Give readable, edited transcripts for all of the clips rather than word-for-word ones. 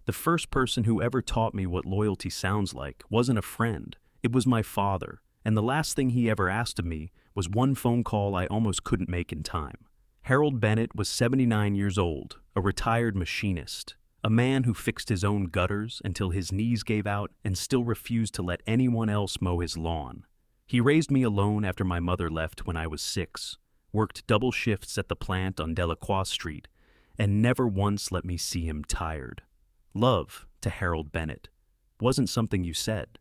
The first person who ever taught me what loyalty sounds like wasn't a friend, it was my father, and the last thing he ever asked of me was one phone call I almost couldn't make in time. Harold Bennett was 79 years old, a retired machinist, a man who fixed his own gutters until his knees gave out and still refused to let anyone else mow his lawn. He raised me alone after my mother left when I was 6, worked double shifts at the plant on Delacroix Street, and never once let me see him tired. Love, to Harold Bennett, wasn't something you said.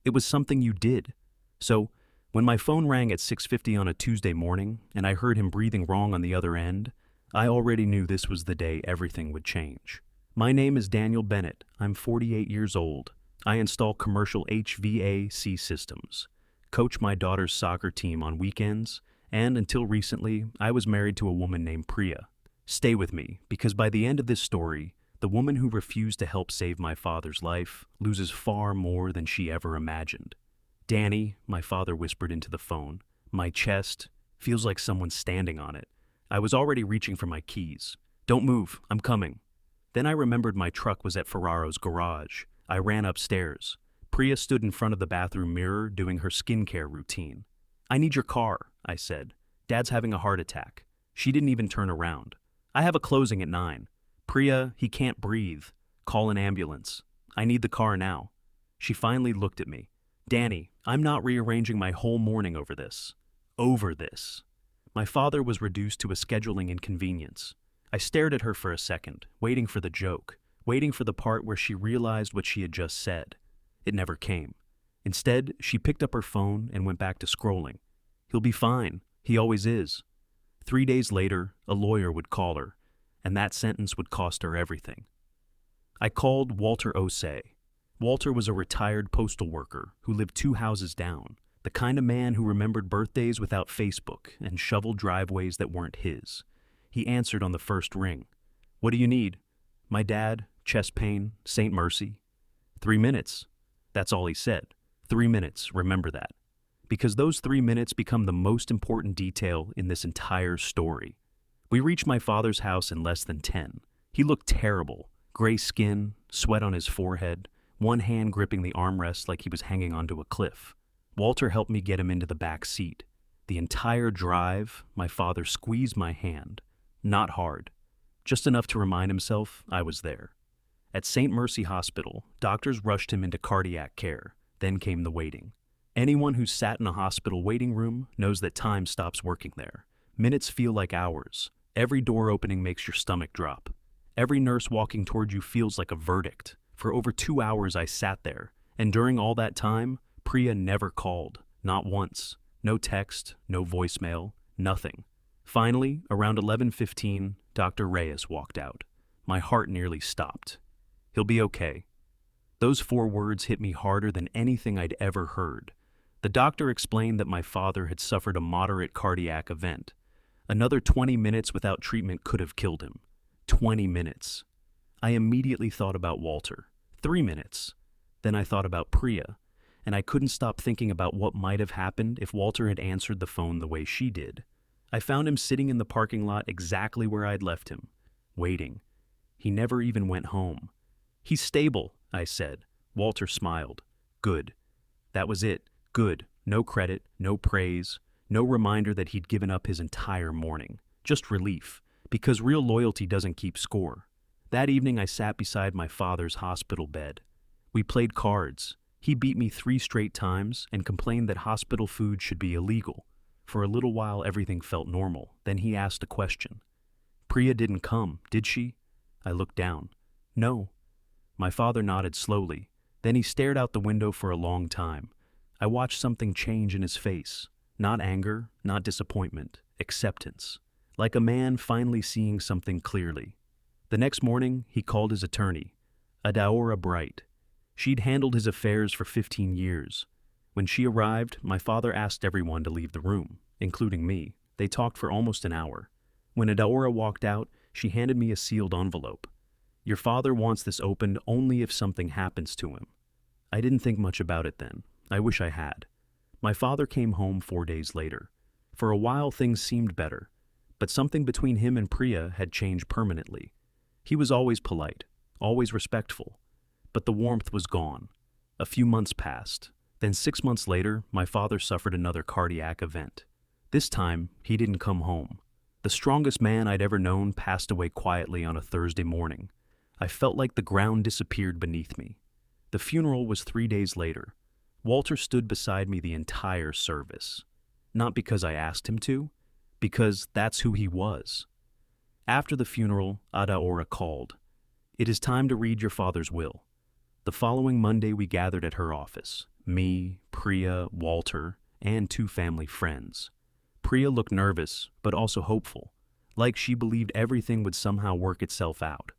It was something you did. So, when my phone rang at 6:50 on a Tuesday morning and I heard him breathing wrong on the other end, I already knew this was the day everything would change. My name is Daniel Bennett. I'm 48 years old. I install commercial HVAC systems, coach my daughter's soccer team on weekends, and until recently, I was married to a woman named Priya. Stay with me, because by the end of this story, the woman who refused to help save my father's life loses far more than she ever imagined. "Danny," my father whispered into the phone. My chest feels like someone's standing on it. I was already reaching for my keys. "Don't move, I'm coming." Then I remembered my truck was at Ferraro's garage. I ran upstairs. Priya stood in front of the bathroom mirror doing her skincare routine. "I need your car," I said. "Dad's having a heart attack." She didn't even turn around. "I have a closing at 9. Priya, he can't breathe. Call an ambulance. I need the car now." She finally looked at me. "Danny, I'm not rearranging my whole morning over this." Over this. My father was reduced to a scheduling inconvenience. I stared at her for a second, waiting for the joke, waiting for the part where she realized what she had just said. It never came. Instead, she picked up her phone and went back to scrolling. "He'll be fine. He always is." 3 days later, a lawyer would call her, and that sentence would cost her everything. I called Walter Osei. Walter was a retired postal worker who lived 2 houses down, the kind of man who remembered birthdays without Facebook and shoveled driveways that weren't his. He answered on the first ring. "What do you need?" "My dad, chest pain, St. Mercy." 3 minutes. That's all he said. 3 minutes, remember that. Because those 3 minutes become the most important detail in this entire story. We reached my father's house in less than 10. He looked terrible. Gray skin, sweat on his forehead, one hand gripping the armrest like he was hanging onto a cliff. Walter helped me get him into the back seat. The entire drive, my father squeezed my hand. Not hard. Just enough to remind himself I was there. At St. Mercy Hospital, doctors rushed him into cardiac care. Then came the waiting. Anyone who's sat in a hospital waiting room knows that time stops working there. Minutes feel like hours. Every door opening makes your stomach drop. Every nurse walking toward you feels like a verdict. For over 2 hours I sat there, and during all that time, Priya never called. Not once. No text, no voicemail, nothing. Finally, around 11:15, Dr. Reyes walked out. My heart nearly stopped. "He'll be okay." Those 4 words hit me harder than anything I'd ever heard. The doctor explained that my father had suffered a moderate cardiac event. Another 20 minutes without treatment could have killed him. 20 minutes. I immediately thought about Walter. 3 minutes. Then I thought about Priya, and I couldn't stop thinking about what might have happened if Walter had answered the phone the way she did. I found him sitting in the parking lot exactly where I'd left him, waiting. He never even went home. "He's stable," I said. Walter smiled. "Good." That was it. Good. No credit, no praise, no reminder that he'd given up his entire morning. Just relief, because real loyalty doesn't keep score. That evening I sat beside my father's hospital bed. We played cards. He beat me 3 straight times and complained that hospital food should be illegal. For a little while everything felt normal. Then he asked a question. "Priya didn't come, did she?" I looked down. "No." My father nodded slowly. Then he stared out the window for a long time. I watched something change in his face. Not anger, not disappointment, acceptance. Like a man finally seeing something clearly. The next morning, he called his attorney, Adaora Bright. She'd handled his affairs for 15 years. When she arrived, my father asked everyone to leave the room, including me. They talked for almost an hour. When Adaora walked out, she handed me a sealed envelope. "Your father wants this opened only if something happens to him." I didn't think much about it then. I wish I had. My father came home 4 days later. For a while things seemed better, but something between him and Priya had changed permanently. He was always polite, always respectful. But the warmth was gone. A few months passed. Then 6 months later, my father suffered another cardiac event. This time, he didn't come home. The strongest man I'd ever known passed away quietly on a Thursday morning. I felt like the ground disappeared beneath me. The funeral was 3 days later. Walter stood beside me the entire service. Not because I asked him to, because that's who he was. After the funeral, Adaora called. "It is time to read your father's will." The following Monday we gathered at her office. Me, Priya, Walter, and 2 family friends. Priya looked nervous, but also hopeful, like she believed everything would somehow work itself out.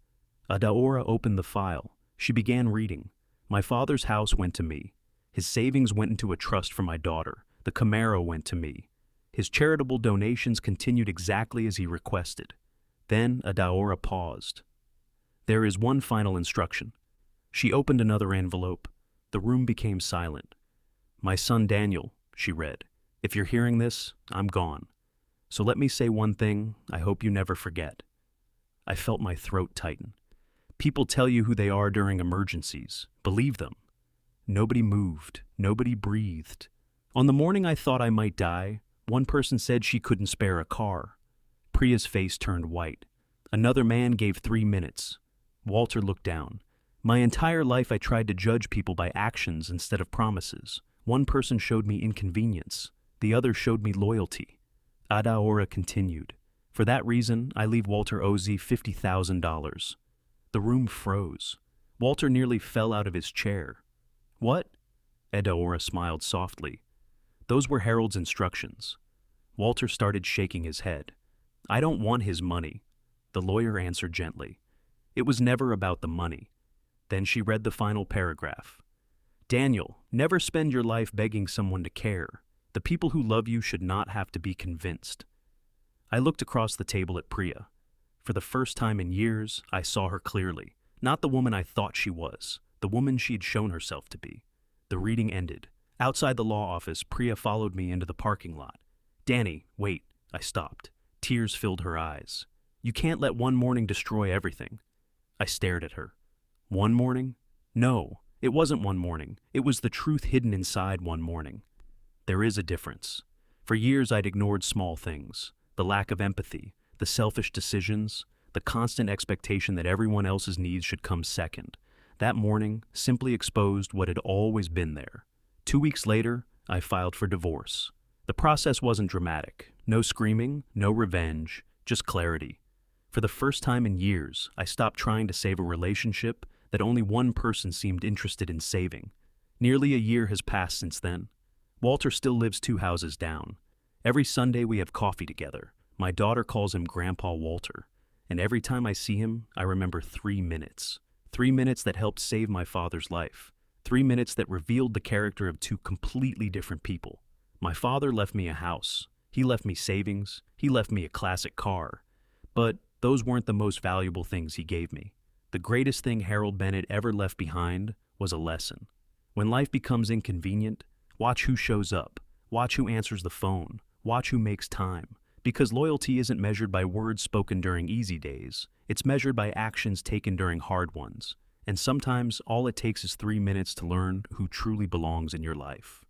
Adaora opened the file. She began reading. My father's house went to me. His savings went into a trust for my daughter. The Camaro went to me. His charitable donations continued exactly as he requested. Then Adaora paused. "There is one final instruction." She opened another envelope. The room became silent. "My son Daniel," she read, "if you're hearing this, I'm gone. So let me say one thing I hope you never forget." I felt my throat tighten. People tell you who they are during emergencies. Believe them. Nobody moved. Nobody breathed. On the morning I thought I might die, one person said she couldn't spare a car. Priya's face turned white. Another man gave 3 minutes. Walter looked down. My entire life I tried to judge people by actions instead of promises. One person showed me inconvenience. The other showed me loyalty. Adaora continued. "For that reason, I leave Walter Ozy $50,000. The room froze. Walter nearly fell out of his chair. "What?" Adaora smiled softly. "Those were Harold's instructions." Walter started shaking his head. "I don't want his money." The lawyer answered gently. "It was never about the money." Then she read the final paragraph. "Daniel, never spend your life begging someone to care. The people who love you should not have to be convinced." I looked across the table at Priya. For the first time in years, I saw her clearly. Not the woman I thought she was, the woman she had shown herself to be. The reading ended. Outside the law office, Priya followed me into the parking lot. "Danny, wait," I stopped. Tears filled her eyes. "You can't let one morning destroy everything." I stared at her. One morning? No, it wasn't one morning. It was the truth hidden inside one morning. There is a difference. For years I'd ignored small things. The lack of empathy, the selfish decisions, the constant expectation that everyone else's needs should come second. That morning simply exposed what had always been there. 2 weeks later, I filed for divorce. The process wasn't dramatic. No screaming, no revenge, just clarity. For the first time in years, I stopped trying to save a relationship that only one person seemed interested in saving. Nearly a year has passed since then. Walter still lives 2 houses down. Every Sunday we have coffee together. My daughter calls him Grandpa Walter. And every time I see him, I remember 3 minutes. 3 minutes that helped save my father's life. 3 minutes that revealed the character of 2 completely different people. My father left me a house. He left me savings. He left me a classic car. But those weren't the most valuable things he gave me. The greatest thing Harold Bennett ever left behind was a lesson. When life becomes inconvenient, watch who shows up. Watch who answers the phone. Watch who makes time. Because loyalty isn't measured by words spoken during easy days. It's measured by actions taken during hard ones. And sometimes all it takes is 3 minutes to learn who truly belongs in your life.